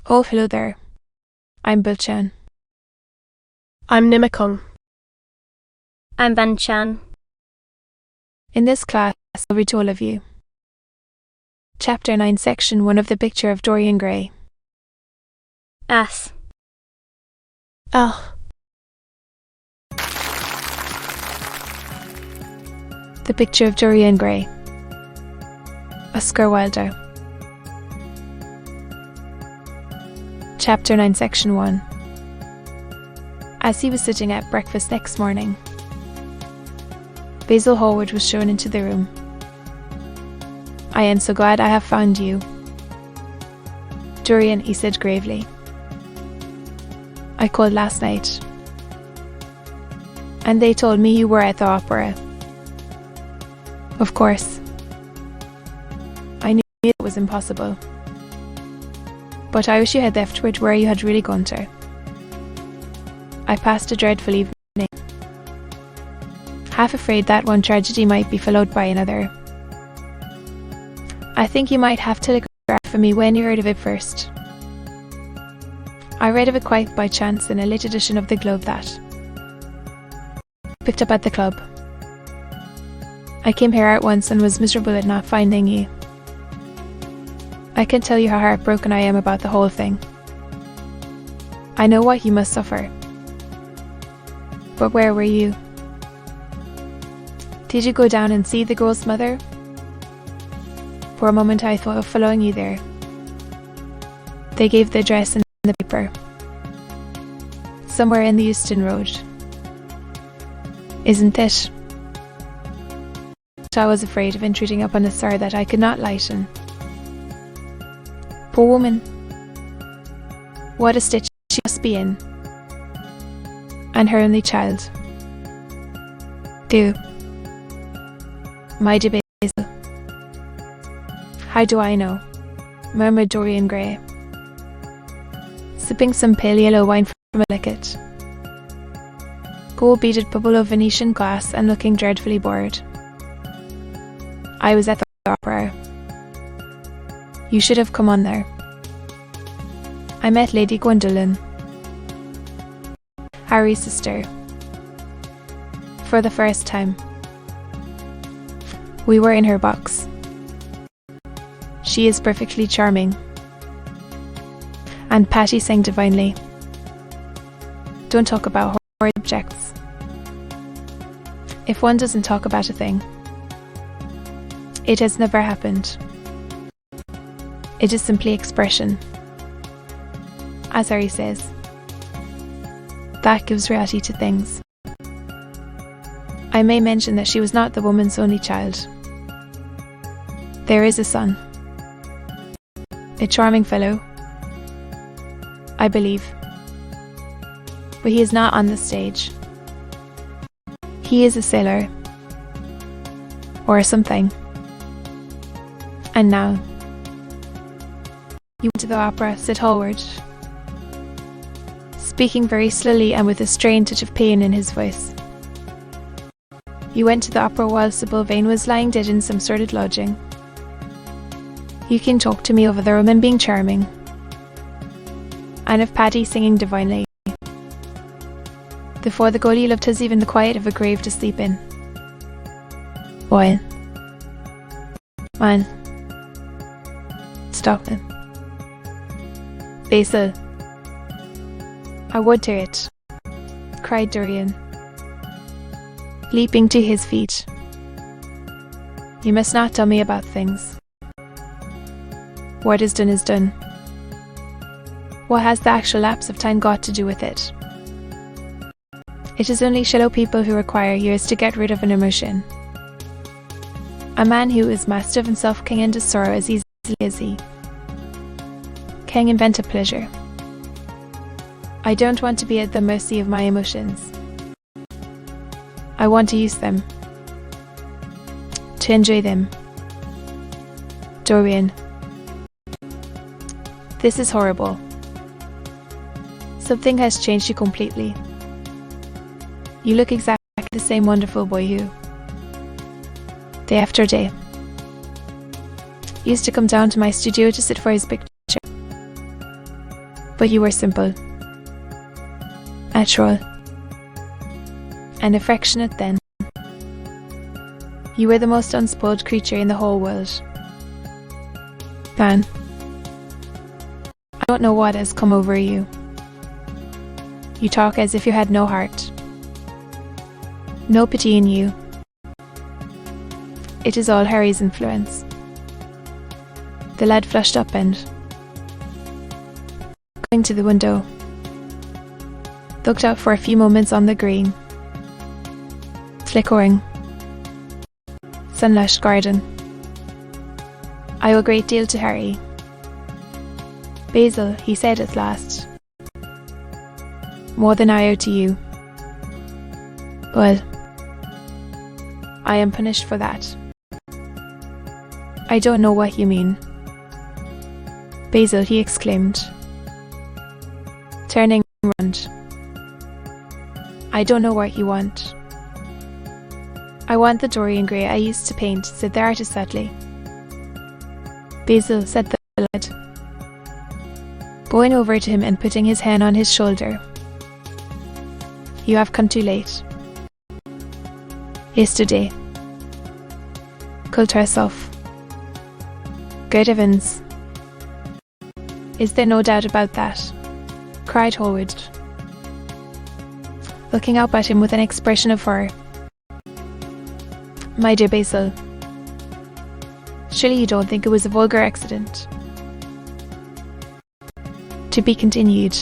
Oh, hello there. I'm Bilchan. I'm Nimakong. I'm Banchan. In this class, I'll read to all of you. Chapter 9, Section 1 of the picture of Dorian Gray. Ass. Ah. The picture of Dorian Gray. Oscar Wilde. Chapter 9, Section 1. As he was sitting at breakfast next morning, Basil Hallward was shown into the room. "I am so glad I have found you, Dorian," he said gravely. "I called last night, and they told me you were at the opera. Of course, I knew it was impossible, but I wish you had left word where you had really gone to. I passed a dreadful evening, half afraid that one tragedy might be followed by another. I think you might have telegraphed for me when you heard of it first. I read of it quite by chance in a late edition of the Globe that picked up at the club. I came here at once and was miserable at not finding you. I can tell you how heartbroken I am about the whole thing. I know what you must suffer. But where were you? Did you go down and see the girl's mother? For a moment I thought of following you there. They gave the address in the paper. Somewhere in the Euston Road. Isn't it? I was afraid of intruding upon a sorrow that I could not lighten. Poor woman. What a stitch she must be in. And her only child. Do. My dear Basil. How do I know? Murmured Dorian Gray, sipping some pale yellow wine from a liquid. Gold-beaded bubble of Venetian glass and looking dreadfully bored. I was at the opera. You should have come on there. I met Lady Gwendolen, Harry's sister, for the first time. We were in her box. She is perfectly charming. And Patty sang divinely. Don't talk about horrid subjects. If one doesn't talk about a thing, it has never happened. It is simply expression. As Harry says, that gives reality to things. I may mention that she was not the woman's only child. There is a son. A charming fellow, I believe. But he is not on the stage. He is a sailor. Or something. And now, you went to the opera, said Hallward, speaking very slowly and with a strange touch of pain in his voice. You went to the opera while Sybil Vane was lying dead in some sordid lodging. You can talk to me of the woman being charming, and of Paddy singing divinely. Before the girl you loved has even the quiet of a grave to sleep in. Boy, man, stop it. Basil, I would hear it, cried Dorian, leaping to his feet. You must not tell me about things. What is done. What has the actual lapse of time got to do with it? It is only shallow people who require years to get rid of an emotion. A man who is master of himself can end his sorrow as easily as he can invent a pleasure. I don't want to be at the mercy of my emotions. I want to use them, to enjoy them. Dorian, this is horrible. Something has changed you completely. You look exactly the same wonderful boy who, day after day, used to come down to my studio to sit for his picture. But you were simple, natural, and affectionate then. You were the most unspoiled creature in the whole world. Van, I don't know what has come over you. You talk as if you had no heart, no pity in you. It is all Harry's influence. The lad flushed up and, going to the window, looked out for a few moments on the green, flickering, sun-lushed garden. I owe a great deal to Harry. Basil, he said at last. More than I owe to you. Well, I am punished for that. I don't know what you mean. Basil, he exclaimed, turning round. I don't know what you want. I want the Dorian grey I used to paint, said the artist sadly. Basil, said the lad, going over to him and putting his hand on his shoulder. You have come too late. Yesterday. Culled herself. Good heavens. Is there no doubt about that? Cried Howard, looking up at him with an expression of horror. My dear Basil, surely you don't think it was a vulgar accident? To be continued.